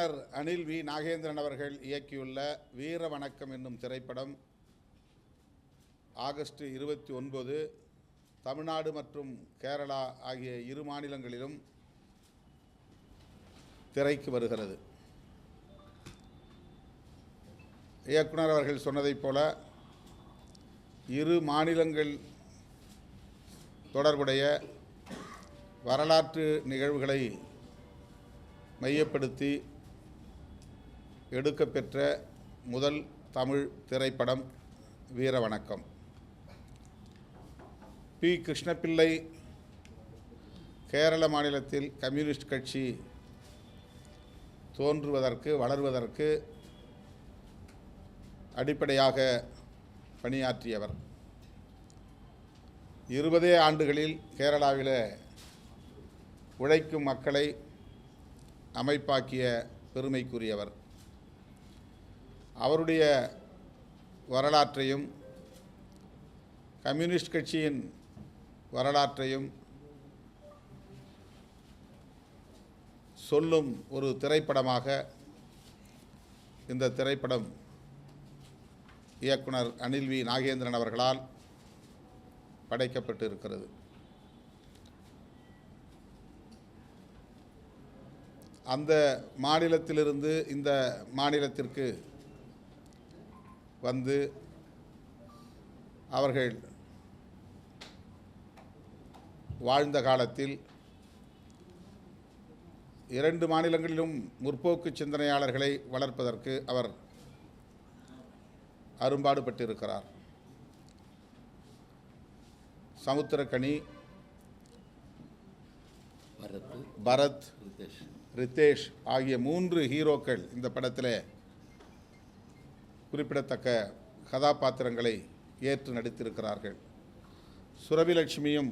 இயக்குனர் அனில் வி நாகேந்திரன் அவர்கள் இயக்கியுள்ள வீர வணக்கம் என்னும் திரைப்படம் ஆகஸ்ட் 29 தமிழ்நாடு மற்றும் கேரளா ஆகிய இரு மாநிலங்களிலும் திரைக்கு வருகிறது. இயக்குனர் அவர்கள் சொன்னதைப் போல இரு மாநிலங்கள் தொடர்புடைய வரலாற்று நிகழ்வுகளை மையப்படுத்தி எடுக்கப்பெற்ற முதல் தமிழ் திரைப்படம் வீர வணக்கம். பி. கிருஷ்ணபிள்ளை கேரள மாநிலத்தில் கம்யூனிஸ்ட் கட்சி தோன்றுவதற்கு வளர்வதற்கு அடிப்படையாக பணியாற்றியவர். 20 ஆண்டுகளில் கேரளாவில் உழைக்கும் மக்களை அமைப்பாக்கிய பெருமைக்குரியவர். அவருடைய வரலாற்றையும் கம்யூனிஸ்ட் கட்சியின் வரலாற்றையும் சொல்லும் ஒரு திரைப்படமாக இந்த திரைப்படம் இயக்குனர் அனில் வி நாகேந்திரன் அவர்களால் படைக்கப்பட்டு இருக்கிறது. அந்த மாநிலத்திலிருந்து இந்த மாநிலத்திற்கு வந்து அவர்கள் வாழ்ந்த காலத்தில் 2 மாநிலங்களிலும் முற்போக்கு சிந்தனையாளர்களை வளர்ப்பதற்கு அவர் அரும்பாடுபட்டிருக்கிறார். சமுத்திரக்கனி, பரத், ரித்தேஷ் ஆகிய 3 ஹீரோக்கள் இந்த படத்தில் குறிப்பிடத்தக்க கதாபாத்திரங்களை ஏற்று நடித்திருக்கிறார்கள். சுரபிலட்சுமியும்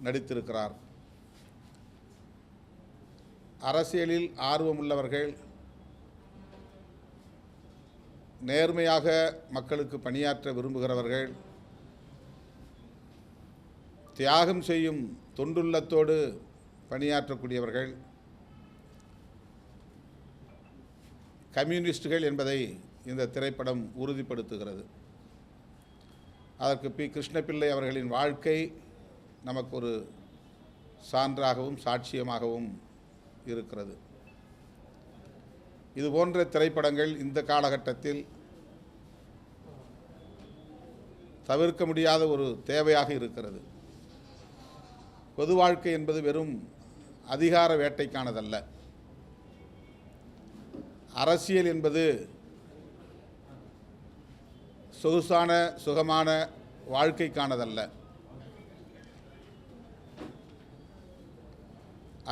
நடித்திருக்கிறார். அரசியலில் ஆர்வமுள்ளவர்கள், நேர்மையாக மக்களுக்கு பணியாற்ற விரும்புகிறவர்கள், தியாகம் செய்யும் தொண்டுள்ளத்தோடு பணியாற்றக்கூடியவர்கள் கம்யூனிஸ்டுகள் என்பதை இந்த திரைப்படம் உறுதிப்படுத்துகிறது. அதற்கு பி. கிருஷ்ணபிள்ளை அவர்களின் வாழ்க்கை நமக்கு ஒரு சான்றாகவும் சாட்சியமாகவும் இருக்கிறது. இதுபோன்ற திரைப்படங்கள் இந்த காலகட்டத்தில் தவிர்க்க முடியாத ஒரு தேவையாக இருக்கிறது. பொது வாழ்க்கை என்பது வெறும் அதிகார வேட்டைக்கானதல்ல. அரசியல் என்பது சொகுசான சுகமான வாழ்க்கைக்கானதல்ல.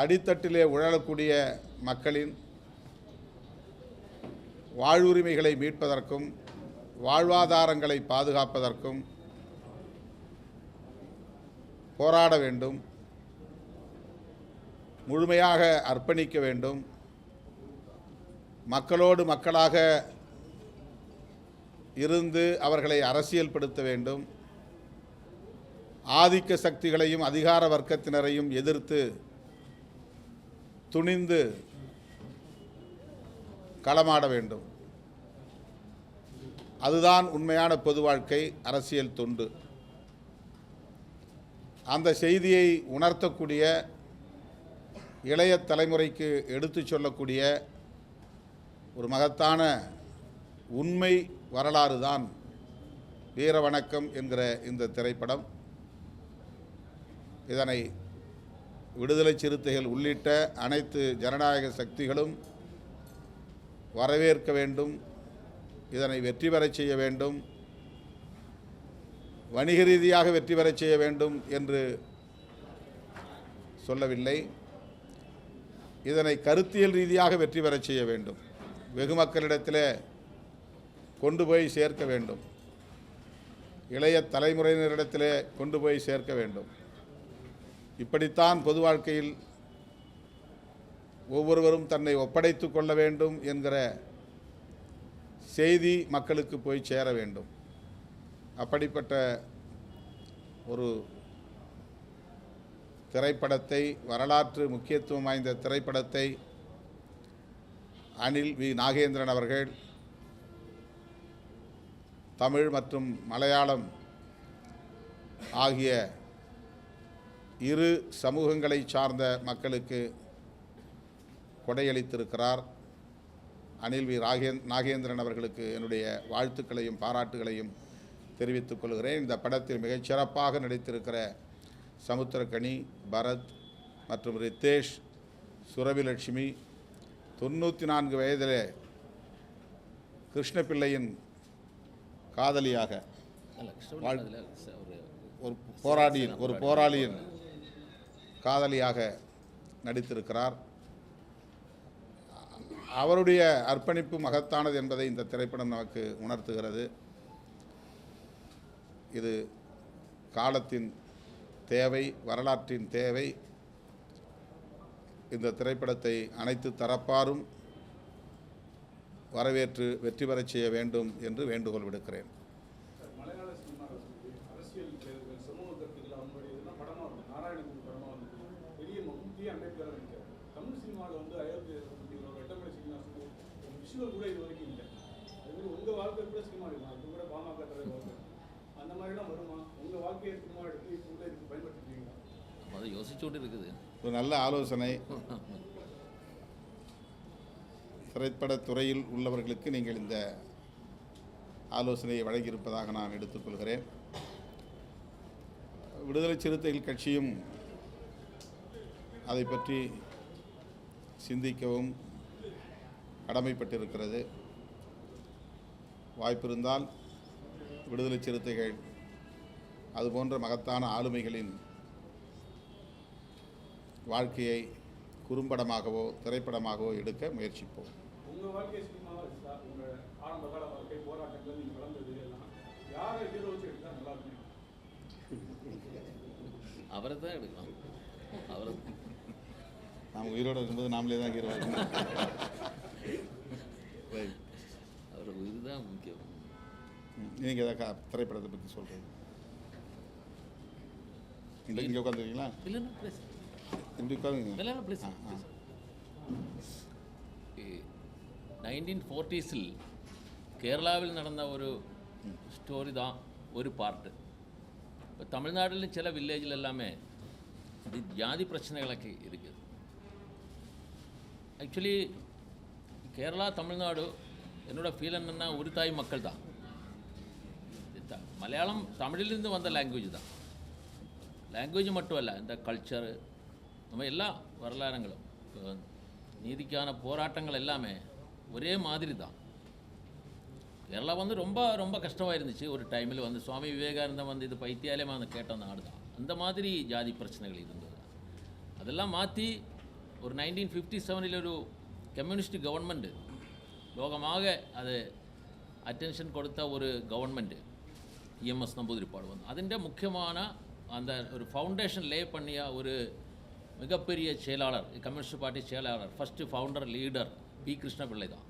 அடித்தட்டிலே உழலக்கூடிய மக்களின் வாழ்வுரிமைகளை மீட்பதற்கும் வாழ்வாதாரங்களை பாதுகாப்பதற்கும் போராட வேண்டும், முழுமையாக அர்ப்பணிக்க வேண்டும், மக்களோடு மக்களாக இருந்து அவர்களை அரசியல்படுத்த வேண்டும், ஆதிக்க சக்திகளையும் அதிகார வர்க்கத்தினரையும் எதிர்த்து துணிந்து களமாட வேண்டும். அதுதான் உண்மையான பொது வாழ்க்கை, அரசியல் தொண்டு. அந்த செய்தியை உணர்த்தக்கூடிய, இளைய தலைமுறைக்கு எடுத்துச் சொல்லக்கூடிய ஒரு மகத்தான உண்மை வரலாறு தான் வீர வணக்கம் என்கிற இந்த திரைப்படம். இதனை விடுதலை சிறுத்தைகள் உள்ளிட்ட அனைத்து ஜனநாயக சக்திகளும் வரவேற்க வேண்டும், இதனை வெற்றி பெறச் செய்ய வேண்டும், வணிக ரீதியாக வெற்றி பெறச் செய்ய வேண்டும் என்று சொல்லவில்லை. இதனை கருத்தியல் ரீதியாக வெற்றி பெறச் செய்ய வேண்டும், வெகு மக்களிடத்தில் கொண்டு போய் சேர்க்க வேண்டும், இளைய தலைமுறையினரிடத்தில் கொண்டு போய் சேர்க்க வேண்டும். இப்படித்தான் பொது வாழ்க்கையில் ஒவ்வொருவரும் தன்னை ஒப்படைத்து கொள்ள வேண்டும் என்கிற செய்தி மக்களுக்கு போய் சேர வேண்டும். அப்படிப்பட்ட ஒரு திரைப்படத்தை, வரலாற்று முக்கியத்துவம் வாய்ந்த திரைப்படத்தை அனில் வி நாகேந்திரன் அவர்கள் தமிழ் மற்றும் மலையாளம் ஆகிய இரு சமூகங்களை சார்ந்த மக்களுக்கு கொடையளித்திருக்கிறார். அனில் வி நாகேந்திரன் அவர்களுக்கு என்னுடைய வாழ்த்துக்களையும் பாராட்டுகளையும் தெரிவித்துக் கொள்கிறேன். இந்த படத்தில் மிகச்சிறப்பாக நடித்திருக்கிற சமுத்திரக்கனி, பரத் மற்றும் ரித்தேஷ், சுரபிலட்சுமி, 94 வயதிலே கிருஷ்ணபிள்ளையின் காதலியாக ஒரு போராளியின் காதலியாக நடித்திருக்கிறார். அவருடைய அர்ப்பணிப்பு மகத்தானது என்பதை இந்த திரைப்படம் நமக்கு உணர்த்துகிறது. இது காலத்தின் தேவை, வரலாற்றின் தேவை. இந்த திரைப்படத்தை அனைத்து தரப்பாரும் வரவேற்று வெற்றி பெறச் செய்ய வேண்டும் என்று வேண்டுகோள் விடுக்கிறேன். ஒரு நல்ல ஆலோசனை. திரைப்படத் துறையில் உள்ளவர்களுக்கு நீங்கள் இந்த ஆலோசனையை வழங்கியிருப்பதாக நான் எடுத்துக்கொள்கிறேன். விடுதலை சிறுத்தைகள் கட்சியும் அதை பற்றி சிந்திக்கவும் கடமைப்பட்டிருக்கிறது. வாய்ப்பிருந்தால் விடுதலை சிறுத்தைகள் அதுபோன்ற மகத்தான ஆளுமைகளின் வாழ்க்கையை குறும்படமாகவோ திரைப்படமாகவோ எடுக்க முயற்சிப்போம். அவரை தான் எடுக்கலாம். நாம் உயிரோடு இருக்கும்போது நாமளே தான் ஹீரோ. அவர் உயிர் தான் முக்கியம். நீங்கள் ஏதாவது திரைப்படத்தை பற்றி சொல்கிறீங்க? இங்கே உட்காந்துருக்கீங்களா? இல்லைன்னா ப்ளீஸ் இப்படி உட்காந்துங்க. இல்லைன்னா ப்ளீஸ். 1940s கேரளாவில் நடந்த ஒரு ஸ்டோரி தான் ஒரு பார்ட்டு. இப்போ தமிழ்நாட்டில் சில வில்லேஜில் எல்லாமே இது ஜாதி பிரச்சனைகளൊക്കെ இருக்குது. ஆக்சுவலி கேரளா தமிழ்நாடு என்னோட ஃபீல் என்னென்னா ஒரு தாய் மக்கள் தான். மலையாளம் தமிழிலிருந்து வந்த லாங்குவேஜ் தான். லாங்குவேஜ் மட்டும் இல்லை, இந்த கல்ச்சரு நம்ம எல்லா வரலாறுங்களும் நீதிக்கான போராட்டங்கள் எல்லாமே ஒரே மாதிரி தான். கேரளா வந்து ரொம்ப ரொம்ப கஷ்டமாக இருந்துச்சு ஒரு டைமில். வந்து சுவாமி விவேகானந்தம் வந்து இது பைத்தியாலயமாக வந்து கேட்ட நாடு தான். அந்த மாதிரி ஜாதி பிரச்சனைகள் இருந்தது. அதெல்லாம் மாற்றி ஒரு 1957 ஒரு கம்யூனிஸ்ட் கவர்மெண்ட் லோகமாக அது அட்டென்ஷன் கொடுத்த ஒரு கவர்மெண்ட் இஎம்எஸ் நம்பூதிரிப்பாடு வந்து അതിൻ്റെ முக்கியமான அந்த ஒரு ஃபவுண்டேஷன் லே பண்ணிய ஒரு மிகப்பெரிய செயலாளர், கம்யூனிஸ்ட் பார்ட்டி செயலாளர், first founder leader P Krishna Pillai தான்.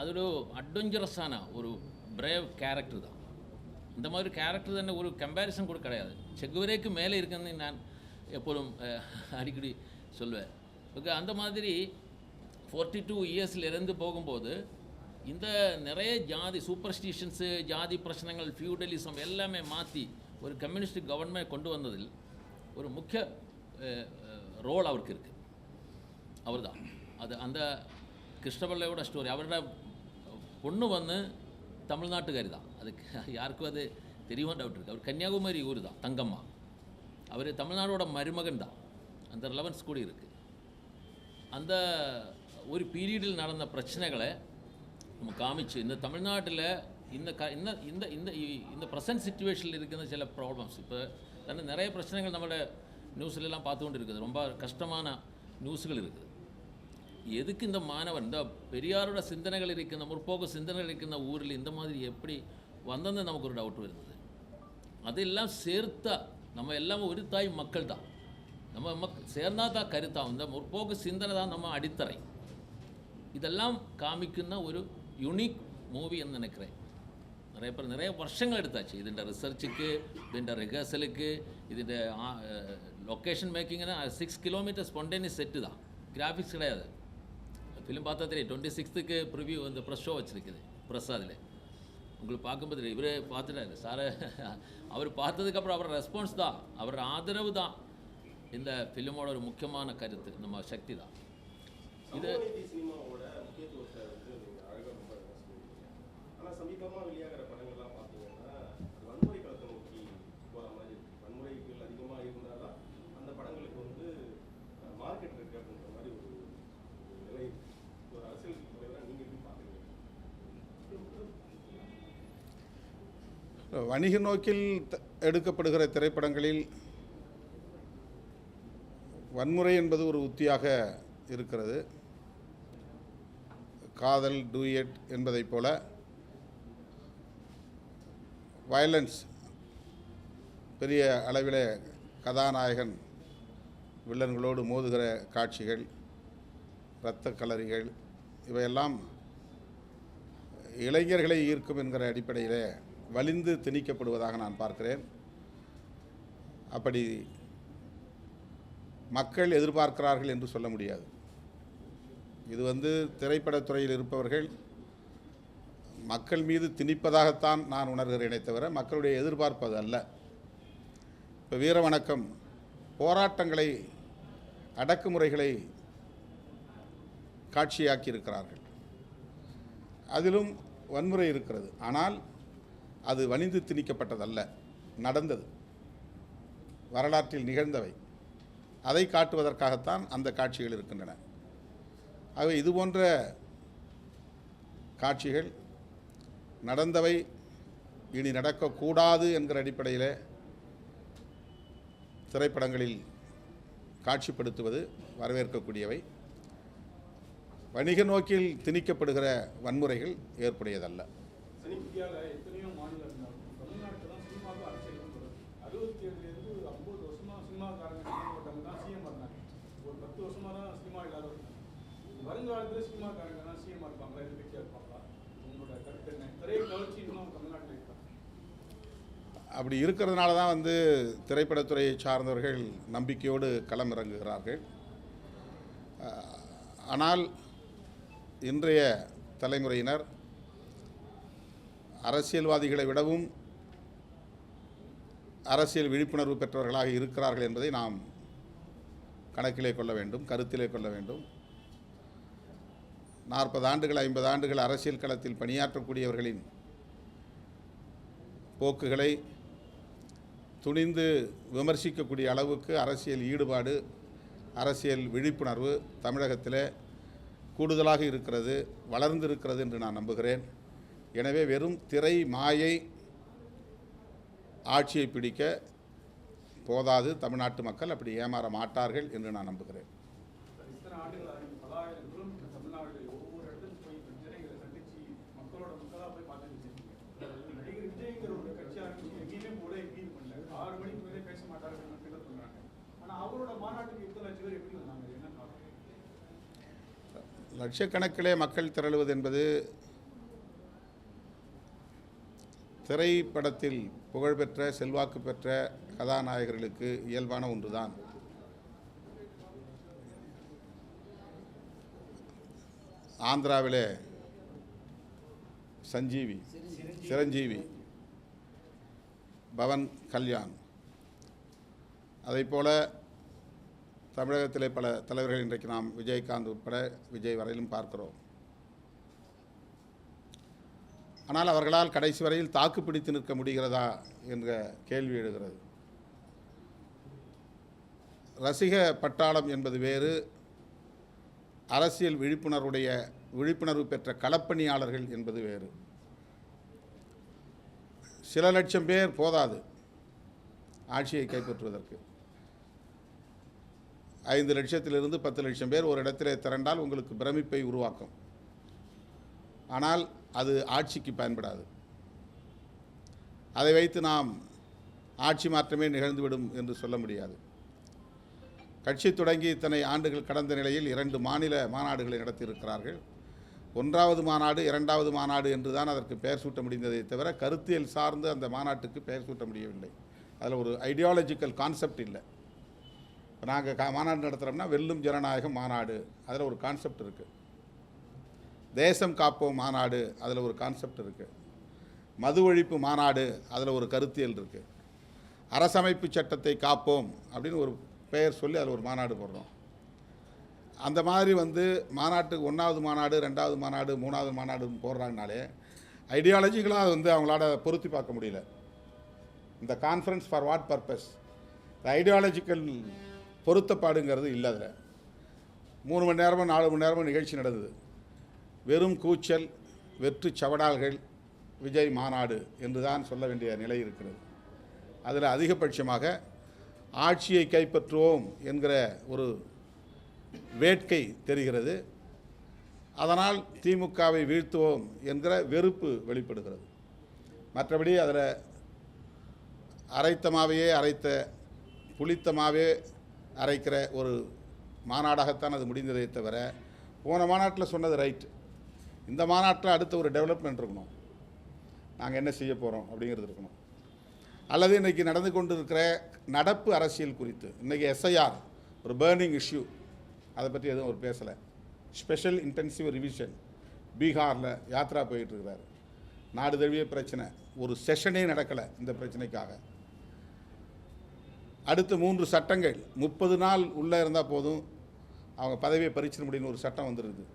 அது ஒரு அட்வென்ச்சரஸான ஒரு பிரேவ் கேரக்டர் தான். இந்த மாதிரி கேரக்டர் തന്നെ ஒரு கம்பேரிசன் கூட கிடையாது. செகுவரேக்கு மேலே இருக்குன்னு நான் எப்போதும் அடிக்கடி சொல்வேன். ஓகே, அந்த மாதிரி 42 இயர்ஸில் இருந்து போகும்போது இந்த நிறைய ஜாதி சூப்பர்ஸ்டிஷன்ஸு, ஜாதி பிரச்சனைகள், ஃபியூடலிசம் எல்லாமே மாற்றி ஒரு கம்யூனிஸ்ட் கவர்மெண்ட் கொண்டு வந்ததில் ஒரு முக்கிய ரோல் அவருக்கு இருக்குது. அவர் தான் அது அந்த கிருஷ்ணபிள்ளையோட ஸ்டோரி. அவரோட பொண்ணு வந்து தமிழ்நாட்டுக்காரி தான். அதுக்கு யாருக்கும் அது தெரியுமா டவுட் இருக்குது. அவர் கன்னியாகுமரி ஊர் தான், தங்கம்மா. அவர் தமிழ்நாடோட மருமகன் தான். அந்த ரிலவன்ஸ் கூட இருக்குது. அந்த ஒரு பீரியடில் நடந்த பிரச்சனைகளை நம்ம காமிச்சு இந்த தமிழ்நாட்டில் இந்த ப்ரெசன்ட் சிச்சுவேஷனில் இருக்கிற சில ப்ராப்ளம்ஸ் இப்போ தானே நிறைய பிரச்சனைகள் நம்மளோட நியூஸ்லாம் பார்த்து கொண்டு இருக்குது. ரொம்ப கஷ்டமான நியூஸுகள் இருக்குது. எதுக்கு இந்த மாணவன் இந்த பெரியாரோட சிந்தனைகள் இருக்கின்ற முற்போக்கு சிந்தனைகள் இருக்கின்ற ஊரில் இந்த மாதிரி எப்படி வந்தது நமக்கு ஒரு டவுட் வருது. அதெல்லாம் சேர்த்தா நம்ம எல்லாமே ஒரு தாய் மக்கள் தான். நம்ம சேர்ந்தா தான் கருத்தாகும். இந்த முற்போக்கு சிந்தனை தான் நம்ம அடித்தரை. இதெல்லாம் காமிക്കുന്ന ഒരു യുണീക്ക് മൂവി എന്ന് நினைக்கிறேன். நிறைய பேர் நிறைய வருஷங்கள் எடுத்தாச்சு ഇതിൻ്റെ റിസർച്ചുക്ക്, ഇതിൻ്റെ റിഹേഴ്സലുக்கு, ഇതിൻ്റെ லொக்கேஷன் மேக்கிங்னா 6 கிலோமீட்டர் ஸ்பான்டேனியஸ் செட்டு தான், கிராஃபிக்ஸ் கிடையாது. ஃபிலிம் பார்த்தா தெரியும். 26க்கு ப்ரிவ்யூ வந்து ப்ரெஸ் ஷோ வச்சுருக்குது, ப்ரெஸ் அதில் உங்களுக்கு பார்க்கும்போது தெரியும். இவரே பார்த்துட்டாரு சார். அவர் பார்த்ததுக்கப்புறம் அவர் ரெஸ்பான்ஸ் தான், அவர் ஆதரவு தான் இந்த ஃபிலிமோட ஒரு முக்கியமான கருத்து, நம்ம சக்தி தான் இது. சினிமாவோட முக்கியத்துவத்தை வந்து நீங்கள் அழகாக ரொம்ப சொல்லியிருக்கீங்க. ஆனால் சமீபமாக வெளியாகிற படங்கள்லாம் பார்த்தீங்கன்னா வன்முறை களத்தை நோக்கி போகிற மாதிரி இருக்குது. வன்முறைகள் அதிகமாக இருந்தால் தான் அந்த படங்களுக்கு வந்து மார்க்கெட் இருக்குது அப்படின்ற மாதிரி ஒரு நிலை இருக்குது. ஒரு அரசியல் தலைவராக நீங்கள் எப்படி பார்க்குறீங்க? வணிக நோக்கில் எடுக்கப்படுகிற திரைப்படங்களில் வன்முறை என்பது ஒரு உத்தியாக இருக்கிறது. காதல், டூயட் என்பதைப் போல வயலன்ஸ், பெரிய அளவில் கதாநாயகன் வில்லன்களோடு மோதுகிற காட்சிகள், இரத்த களரிகள், இவையெல்லாம் இளைஞர்களை ஈர்க்கும் என்கிற அடிப்படையில் வலிந்து திணிக்கப்படுவதாக நான் பார்க்கிறேன். அப்படி மக்கள் எதிர்பார்க்கிறார்கள் என்று சொல்ல முடியாது. இது வந்து திரைப்படத்துறையில் இருப்பவர்கள் மக்கள் மீது திணிப்பதாகத்தான் நான் உணர்கிறேனே தவிர மக்களுடைய எதிர்பார்ப்பது அல்ல. இப்போ வீரவணக்கம் போராட்டங்களை, அடக்குமுறைகளை காட்சியாக்கி இருக்கிறார்கள். அதிலும் வன்முறை இருக்கிறது. ஆனால் அது வலிந்து திணிக்கப்பட்டதல்ல, நடந்தது, வரலாற்றில் நிகழ்ந்தவை. அதை காட்டுவதற்காகத்தான் அந்த காட்சிகள் இருக்கின்றன. ஆகவே இதுபோன்ற காட்சிகள் நடந்தவை, இனி நடக்கக்கூடாது என்கிற அடிப்படையில் திரைப்படங்களில் காட்சிப்படுத்துவது வரவேற்கக்கூடியவை. வணிக நோக்கில் திணிக்கப்படுகிற வன்முறைகள் ஏற்புடையதல்ல. இந்தியாவில் எத்தனையோ மாநிலங்கள், தமிழ்நாட்டில் தான் சினிமாவுக்கு அரசியல் வந்து 67லேருந்து 50 வருஷமாக சினிமாக்காரங்க தான் சிஎம் இருந்தாங்க. ஒரு 10 வருஷமாக தான் சினிமா இல்லாத இருக்காங்க. வருங்காலத்தில் சினிமாக்காரங்க தான் சிஎம் இருப்பாங்களா, எதிர்கட்சியாக இருப்பாங்களா? உங்களோட கருத்து என்ன? திரை கவர்ச்சி இன்னும் தமிழ்நாட்டில் இருக்கா? அப்படி இருக்கிறதுனால தான் வந்து திரைப்படத்துறையை சார்ந்தவர்கள் நம்பிக்கையோடு களம் இறங்குகிறார்கள். ஆனால் இன்றைய தலைமுறையினர் அரசியல்வாதிகளை விடவும் அரசியல் விழிப்புணர்வு பெற்றவர்களாக இருக்கிறார்கள் என்பதை நாம் கணக்கிலே கொள்ள வேண்டும், கருத்திலே கொள்ள வேண்டும். 40 ஆண்டுகள் 50 ஆண்டுகள் அரசியல் களத்தில் பணியாற்றக்கூடியவர்களின் போக்குகளை துணிந்து விமர்சிக்கக்கூடிய அளவுக்கு அரசியல் ஈடுபாடு, அரசியல் விழிப்புணர்வு தமிழகத்தில் கூடுதலாக இருக்கிறது, வளர்ந்திருக்கிறது என்று நான் நம்புகிறேன். எனவே வெறும் திரை மாயை ஆட்சியை பிடிக்க போதாது. தமிழ்நாட்டு மக்கள் அப்படி ஏமாற மாட்டார்கள் என்று நான் நம்புகிறேன். இத்தனை ஆண்டுகள் பல ஆயிரம் கிலோமீட்டர் தமிழ்நாடு ஒவ்வொரு இடத்துக்கு போய் பிரச்சனைகளை சந்திச்சு மக்களோட மக்களாக போய் பார்த்துட்டு நடிகர் விஜய்ங்கிற ஒரு கட்சி ஆரம்பிச்சு எங்கேயுமே போல ஃபீல் பண்ணல. 6 மணிக்கு மேலே பேச மாட்டார்கள் கிண்டல் பண்ணுறாங்க. ஆனால் அவரோட மாநாட்டுக்கு இத்தனை லட்சம் பேர் எப்படி வந்தாங்க? என்ன காரணம்? லட்சக்கணக்கிலே மக்கள் திரளுவது என்பது திரைப்படத்தில் புகழ்பெற்ற, செல்வாக்கு பெற்ற கதாநாயகர்களுக்கு இயல்பான ஒன்றுதான். ஆந்திராவிலே சிரஞ்சீவி, பவன் கல்யாண், அதைப்போல தமிழகத்திலே பல தலைவர்கள் இன்றைக்கு நாம் விஜயகாந்த் உட்பட விஜய் வரையிலும் பார்க்கிறோம். ஆனால் அவர்களால் கடைசி வரையில் தாக்கு பிடித்து நிற்க முடிகிறதா என்ற கேள்வி எழுகிறது. ரசிக பட்டாளம் என்பது வேறு, அரசியல் விழிப்புணர்வு பெற்ற களப்பணியாளர்கள் என்பது வேறு. சில லட்சம் பேர் போதாது ஆட்சியை கைப்பற்றுவதற்கு. 5 லட்சத்திலிருந்து 10 லட்சம் பேர் ஒரு இடத்திலே திரண்டால் உங்களுக்கு பிரமிப்பை உருவாக்கும். ஆனால் அது ஆட்சிக்கு பயன்படாது. அதை வைத்து நாம் ஆட்சி மாற்றமே நிகழ்ந்துவிடும் என்று சொல்ல முடியாது. கட்சி தொடங்கி இத்தனை ஆண்டுகள் கடந்த நிலையில் 2 மாநில மாநாடுகளை நடத்தியிருக்கிறார்கள். 1வது மாநாடு 2வது மாநாடு என்று தான் அதற்கு பெயர் சூட்ட முடிந்ததை தவிர கருத்தியல் சார்ந்து அந்த மாநாட்டுக்கு பெயர் சூட்ட முடியவில்லை. அதில் ஒரு ஐடியாலஜிக்கல் கான்செப்ட் இல்லை. இப்போ நாங்கள் மாநாடு நடத்துகிறோம்னா வெல்லும் ஜனநாயகம் மாநாடு, அதில் ஒரு கான்செப்ட் இருக்குது. தேசம் காப்போம் மாநாடு, அதில் ஒரு கான்செப்ட் இருக்குது. மது ஒழிப்பு மாநாடு, அதில் ஒரு கருத்தியல் இருக்குது. அரசமைப்பு சட்டத்தை காப்போம் அப்படின்னு ஒரு பெயர் சொல்லி அதில் ஒரு மாநாடு போடுறோம். அந்த மாதிரி மாநாட்டுக்கு 1வது மாநாடு, 2வது மாநாடு, 3வது மாநாடு போடுறாங்கனாலே ஐடியாலஜிக்கலாக அவங்களால பொருத்தி பார்க்க முடியல. இந்த கான்ஃபரன்ஸ் ஃபார் வாட் பர்பஸ், இந்த ஐடியாலஜிக்கல் பொருத்தப்பாடுங்கிறது இல்லை. அதில் 3 மணி நேரமோ 4 மணி நேரமோ நிகழ்ச்சி நடந்தது. வெறும் கூச்சல், வெற்று சவடால்கள், விஜய் மாநாடு என்று தான் சொல்ல வேண்டிய நிலை இருக்கிறது. அதில் அதிகபட்சமாக ஆட்சியை கைப்பற்றுவோம் என்கிற ஒரு வேட்கை தெரிகிறது. அதனால் திமுகவை வீழ்த்துவோம் என்கிற வெறுப்பு வெளிப்படுகிறது. மற்றபடி அதில் அரைத்தமாகவே புளித்தமாகவே அரைக்கிற ஒரு மாநாடாகத்தான் அது முடிந்ததே தவிர, போன மாநாட்டில் சொன்னது ரைட். இந்த மாநாட்டில் அடுத்த ஒரு டெவலப்மெண்ட் இருக்கணும். நாங்கள் என்ன செய்ய போகிறோம் அப்படிங்கிறது இருக்கணும். அல்லது இன்றைக்கி நடந்து கொண்டு இருக்கிற நடப்பு அரசியல் குறித்து, இன்றைக்கி எஸ்ஐஆர் ஒரு பேர்னிங் இஷ்யூ, அதை பற்றி எதுவும் அவர் பேசலை. ஸ்பெஷல் இன்டென்சிவ் ரிவிஷன் பீகாரில் யாத்ரா போயிட்டுருக்கிறார். நாடு தழுவிய பிரச்சனை, ஒரு செஷனே நடக்கலை இந்த பிரச்சனைக்காக. அடுத்து 3 சட்டங்கள் 30 நாள் உள்ளே இருந்தால் போதும் அவங்க பதவியை பறிச்சிட முடியும்னு ஒரு சட்டம் வந்துருக்குது.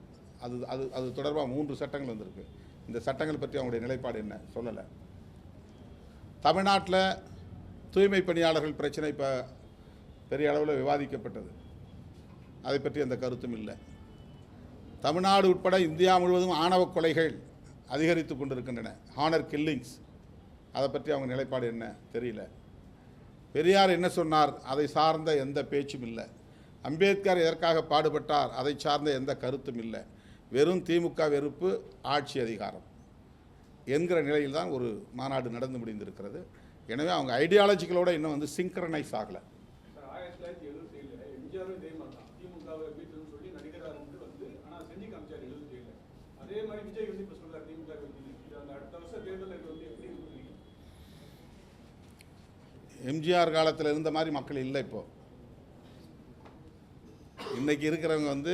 அது தொடர்பாக 3 சட்டங்கள் வந்திருக்கு. இந்த சட்டங்கள் பற்றி அவங்களுடைய நிலைப்பாடு என்ன சொல்லலை. தமிழ்நாட்டில் தூய்மை பணியாளர்கள் பிரச்சனை இப்போ பெரிய அளவில் விவாதிக்கப்பட்டது. அதை பற்றி அந்த கருத்தும் இல்லை. தமிழ்நாடு உட்பட இந்தியா முழுவதும் ஆணவ கொலைகள் அதிகரித்து கொண்டிருக்கின்றன, ஹானர் கில்லிங்ஸ். அதை பற்றி அவங்க நிலைப்பாடு என்ன தெரியல. பெரியார் என்ன சொன்னார், அதை சார்ந்த எந்த பேச்சும் இல்லை. அம்பேத்கர் எதற்காக பாடுபட்டார், அதை சார்ந்த எந்த கருத்தும் இல்லை. வெறும் திமுக வெறுப்பு, ஆட்சி அதிகாரம் என்கிற நிலையில் தான் ஒரு மாநாடு நடந்து முடிந்திருக்கிறது. எனவே அவங்க ஐடியாலஜிகளோடு இன்னும் சிங்க்ரனைஸ் ஆகலை. 1977 எம்ஜிஆரும் இதே மாதிரி தான் திமுகவை வீட்டுன்னு சொல்லி நடிகராக ஆனால் செஞ்சு காமிச்சார் 77. அதே மாதிரி விஜய் இப்போ சொல்கிறார் திமுக இது அந்த அடுத்த வருஷம் தேர்தலில் எப்படி இருக்கு? எம்ஜிஆர் காலத்தில் இருந்த மாதிரி மக்கள் இல்லை. இப்போது இன்றைக்கி இருக்கிறவங்க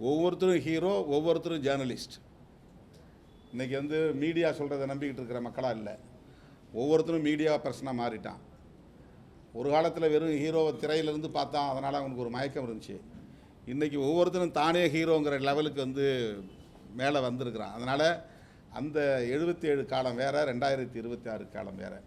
ஒவ்வொருத்தரும் ஹீரோ, ஒவ்வொருத்தரும் ஜேர்னலிஸ்ட். இன்றைக்கி மீடியா சொல்கிறத நம்பிக்கிட்டு இருக்கிற மக்களாக இல்லை. ஒவ்வொருத்தரும் மீடியா பர்சனாக மாறிட்டான். ஒரு காலத்தில் வெறும் ஹீரோவை திரையிலேருந்து பார்த்தான், அதனால் அவனுக்கு ஒரு மயக்கம் இருந்துச்சு. இன்றைக்கி ஒவ்வொருத்தரும் தானே ஹீரோங்கிற லெவலுக்கு மேலே வந்திருக்கிறான். அதனால் அந்த 77 காலம் வேறு, 2026 காலம் வேறு.